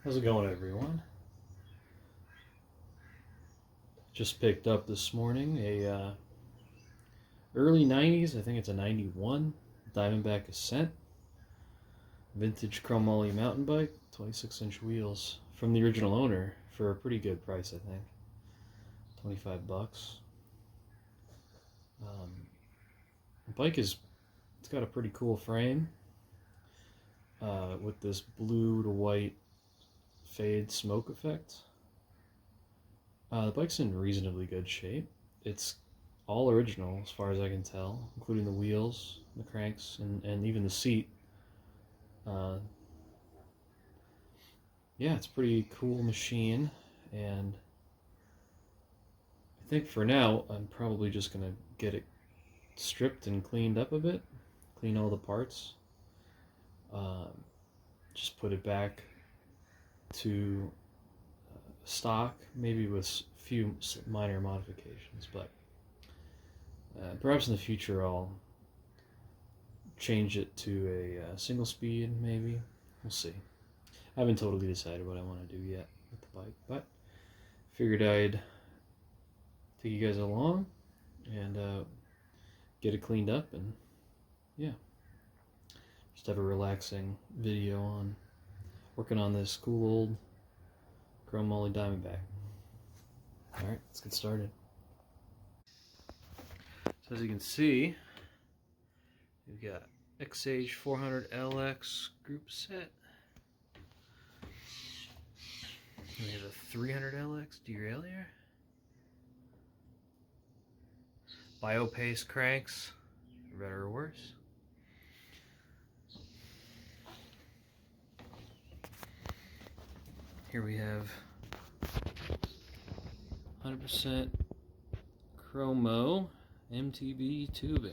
How's it going, everyone? Just picked up this morning a early 90s, I think it's a 91 Diamondback Ascent vintage chrome moly mountain bike, 26-inch wheels from the original owner for a pretty good price, I think. 25 bucks. The bike it's got a pretty cool frame with this blue to white fade smoke effect. The bike's in reasonably good shape. It's all original as far as I can tell, including the wheels, the cranks, and even the seat. Yeah, it's a pretty cool machine, and I think for now I'm probably just gonna get it stripped and cleaned up a bit, clean all the parts, just put it back to stock, maybe with a few minor modifications, but perhaps in the future I'll change it to a single speed, maybe. We'll see. I haven't totally decided what I want to do yet with the bike, but figured I'd take you guys along and get it cleaned up, and yeah, just have a relaxing video on working on this cool old chrome moly Diamondback. Alright, let's get started. So as you can see, we've got XH 400LX group set. We have a 300LX derailleur. Biopace cranks, for better or worse. Here we have 100% chromo MTB tubing.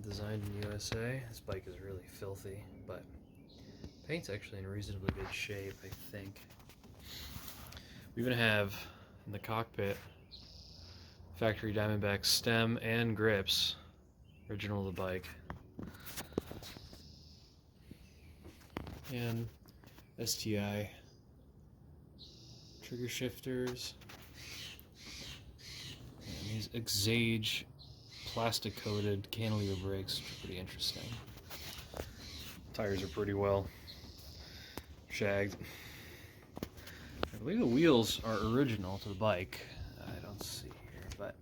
Designed in USA. This bike is really filthy, but paint's actually in reasonably good shape, I think. We even have in the cockpit factory Diamondback stem and grips, original of the bike, and STI trigger shifters, and these Exage plastic coated cantilever brakes, which are pretty interesting. Tires are pretty well shagged. I believe the wheels are original to the bike. I don't see here, but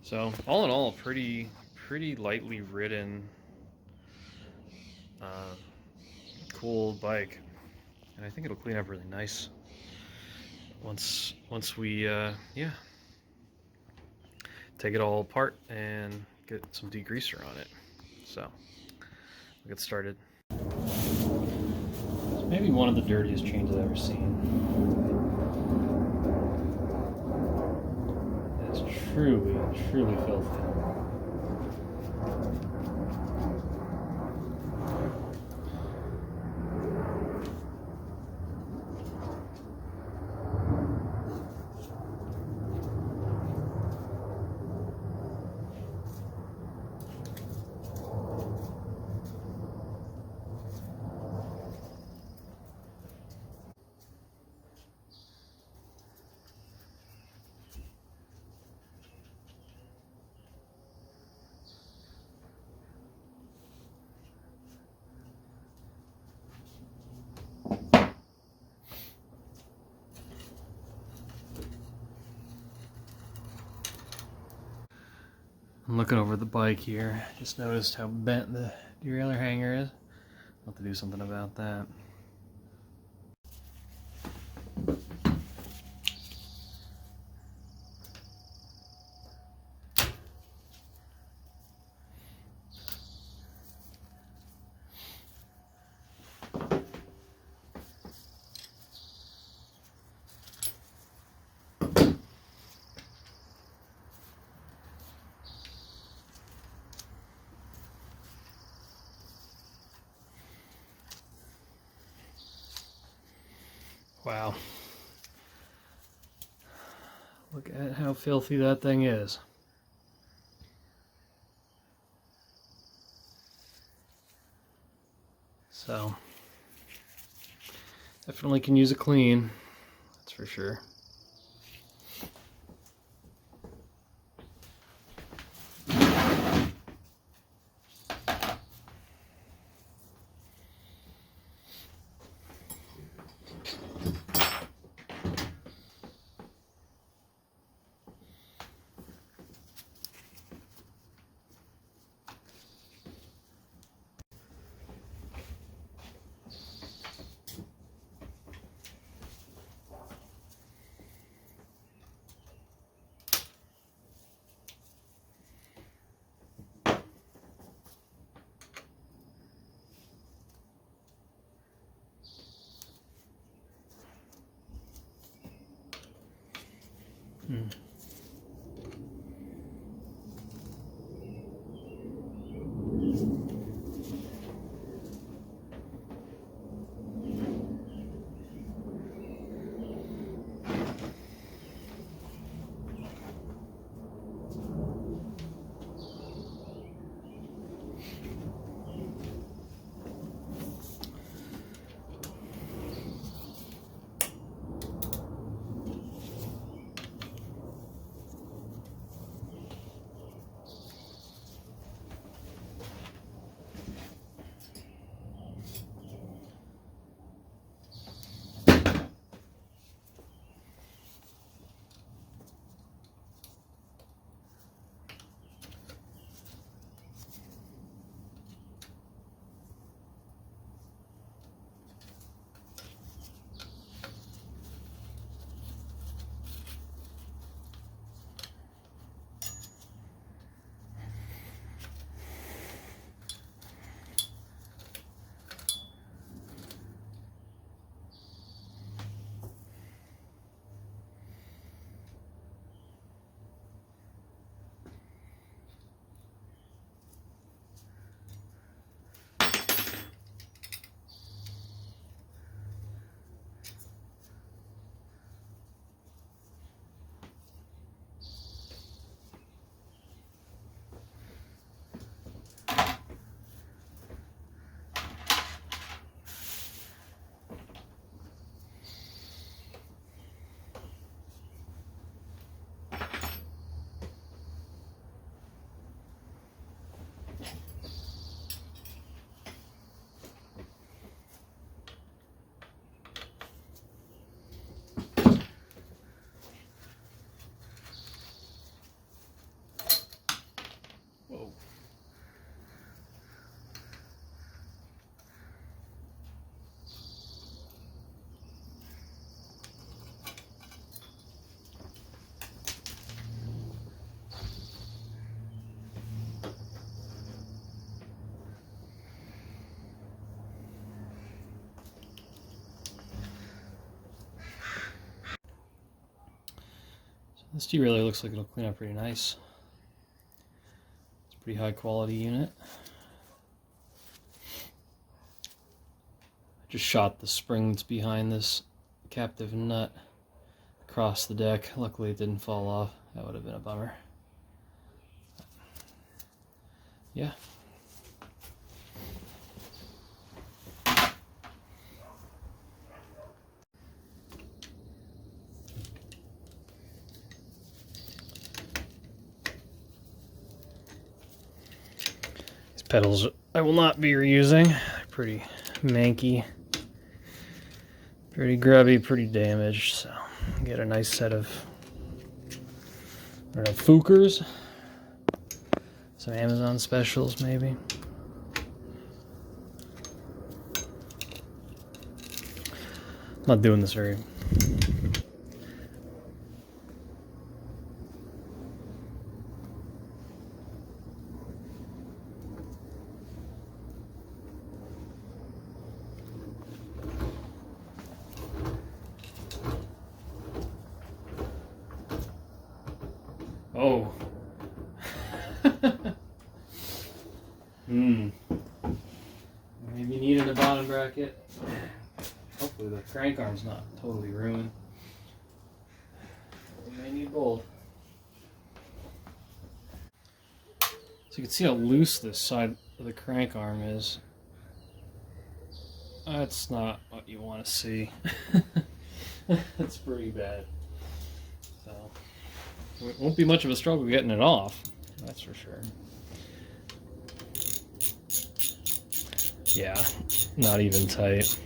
so all in all, a pretty lightly ridden, cool bike, and I think it'll clean up really nice once we take it all apart and get some degreaser on it. So we'll get started. It's maybe one of the dirtiest chains I've ever seen. It's truly filthy. I'm looking over the bike here. Just noticed how bent the derailleur hanger is. I'll have to do something about that. Wow. Look at how filthy that thing is. So definitely can use a clean, that's for sure. Whoa. This tee really looks like it'll clean up pretty nice. It's a pretty high quality unit. I just shot the springs behind this captive nut across the deck. Luckily it didn't fall off. That would have been a bummer. Yeah. Pedals I will not be reusing. They're pretty manky, pretty grubby, pretty damaged. So get a nice set of, I don't know, Fookers, some Amazon specials maybe. I'm not doing this very. Oh. Maybe needing a bottom bracket. Hopefully the crank arm's not totally ruined. We may need both. So you can see how loose this side of the crank arm is. That's not what you want to see. That's pretty bad. So it won't be much of a struggle getting it off, that's for sure. Yeah, not even tight.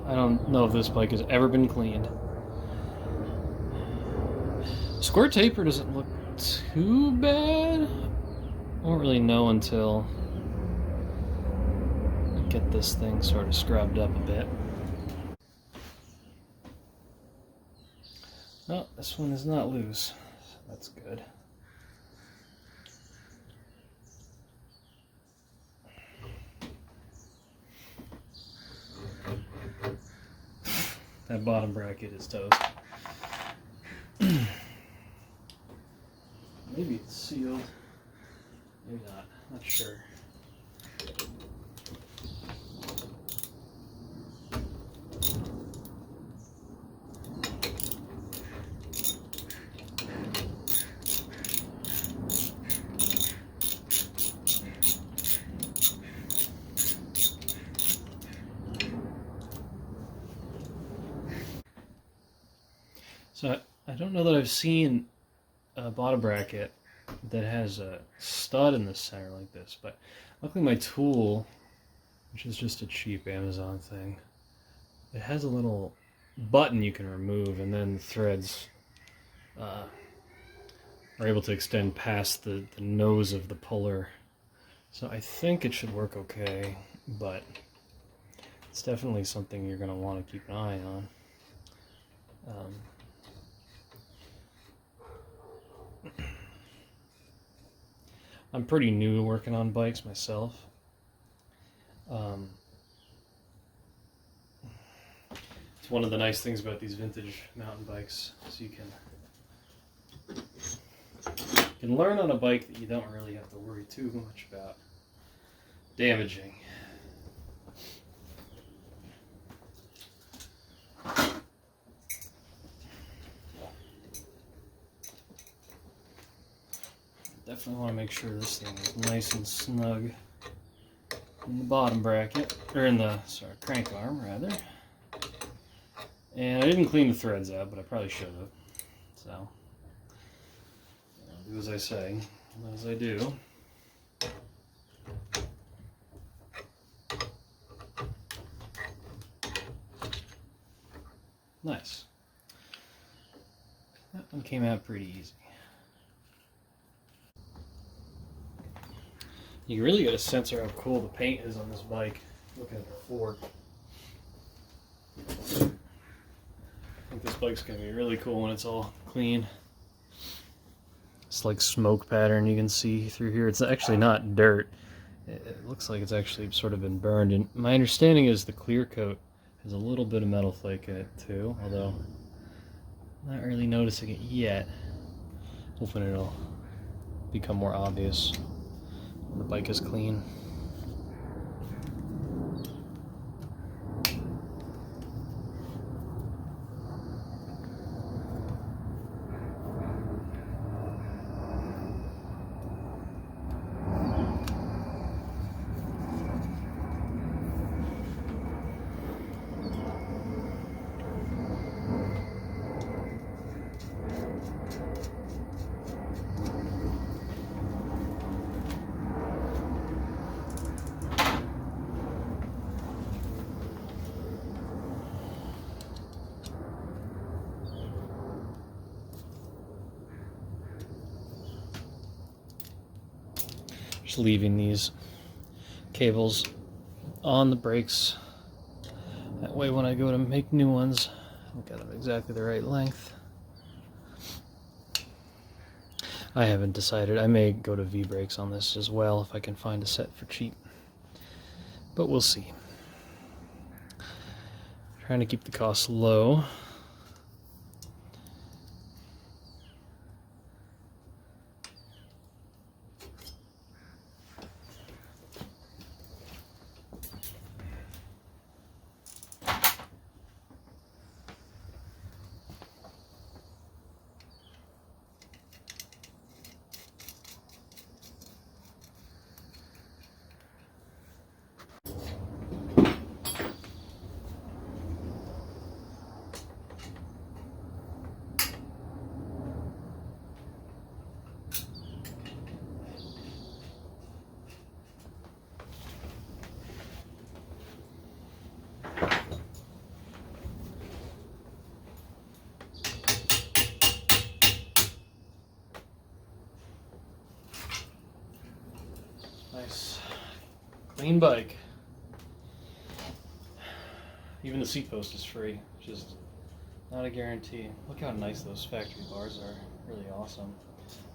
I don't know if this bike has ever been cleaned. Square taper doesn't look too bad. Won't really know until I get this thing sort of scrubbed up a bit. Oh, this one is not loose. That's good. That bottom bracket is toast. Maybe it's sealed. Maybe not. Not sure. So I don't know that I've seen a bottom bracket that has a stud in the center like this, but luckily my tool, which is just a cheap Amazon thing, it has a little button you can remove, and then the threads are able to extend past the nose of the puller. So I think it should work okay, but it's definitely something you're going to want to keep an eye on. I'm pretty new to working on bikes myself. It's one of the nice things about these vintage mountain bikes, so you can learn on a bike that you don't really have to worry too much about damaging. Definitely want to make sure this thing is nice and snug in the bottom bracket, or in the, crank arm rather. And I didn't clean the threads out, but I probably should have. So, do as I say, as I do. Nice. That one came out pretty easy. You really get a sense of how cool the paint is on this bike, looking at the fork. I think this bike's going to be really cool when it's all clean. It's like smoke pattern you can see through here. It's actually not dirt. It looks like it's actually sort of been burned. And my understanding is the clear coat has a little bit of metal flake in it too, although I'm not really noticing it yet. Hoping it'll become more obvious when the bike is clean. Just leaving these cables on the brakes. That way when I go to make new ones, I'll get them exactly the right length. I haven't decided. I may go to V-brakes on this as well if I can find a set for cheap. But we'll see. Trying to keep the costs low. Clean bike. Even the seat post is free, which is not a guarantee. Look how nice those factory bars are. Really awesome.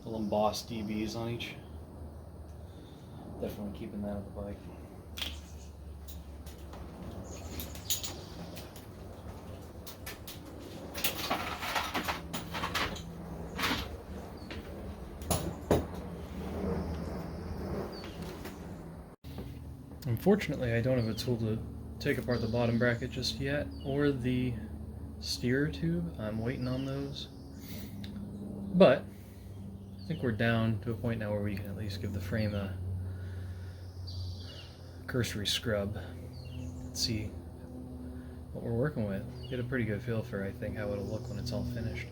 Little embossed DBs on each. Definitely keeping that on the bike. Unfortunately, I don't have a tool to take apart the bottom bracket just yet, or the steerer tube. I'm waiting on those. But I think we're down to a point now where we can at least give the frame a cursory scrub. Let's see what we're working with. Get a pretty good feel for, I think, how it'll look when it's all finished.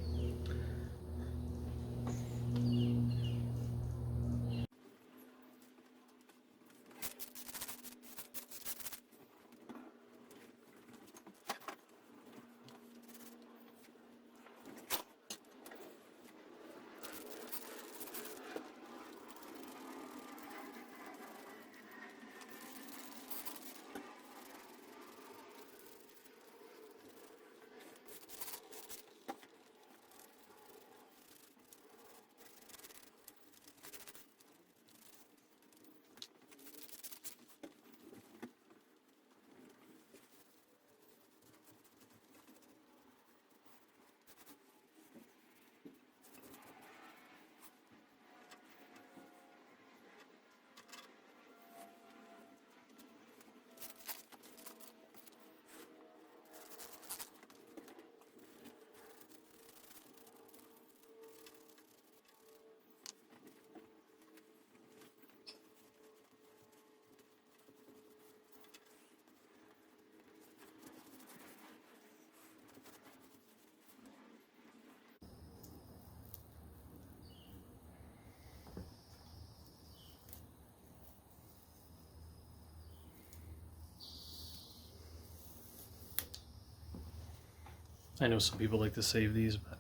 I know some people like to save these, but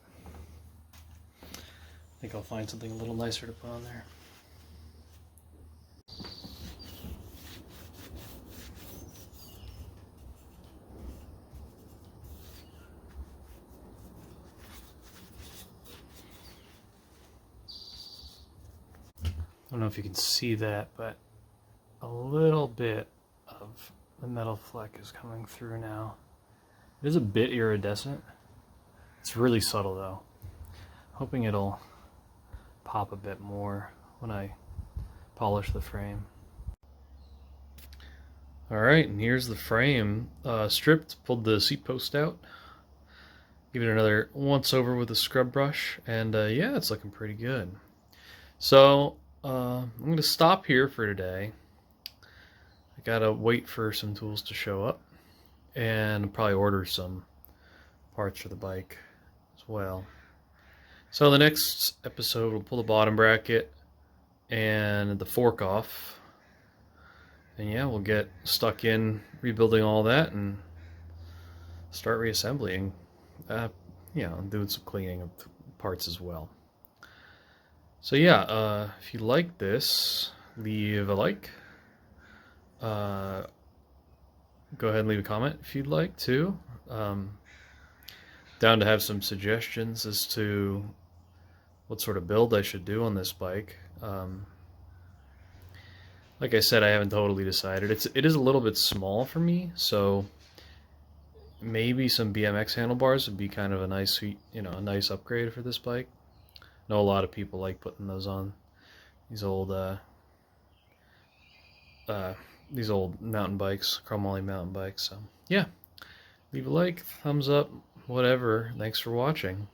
I think I'll find something a little nicer to put on there. I don't know if you can see that, but a little bit of the metal fleck is coming through now. It is a bit iridescent. It's really subtle though. Hoping it'll pop a bit more when I polish the frame. Alright, and here's the frame. Stripped, pulled the seat post out. Give it another once over with a scrub brush, and yeah, it's looking pretty good. So, I'm going to stop here for today. I gotta wait for some tools to show up, and probably order some parts for the bike as well. So the next episode we'll pull the bottom bracket and the fork off, and yeah, we'll get stuck in rebuilding all that and start reassembling. You know, doing some cleaning of parts as well. So yeah, if you like this, leave a like. Go ahead and leave a comment if you'd like to. Down to have some suggestions as to what sort of build I should do on this bike. Like I said, I haven't totally decided. It is a little bit small for me, so maybe some BMX handlebars would be kind of a nice, you know, a nice upgrade for this bike. I know a lot of people like putting those on these old mountain bikes, chromoly mountain bikes. So yeah, leave a like, thumbs up, whatever. Thanks for watching.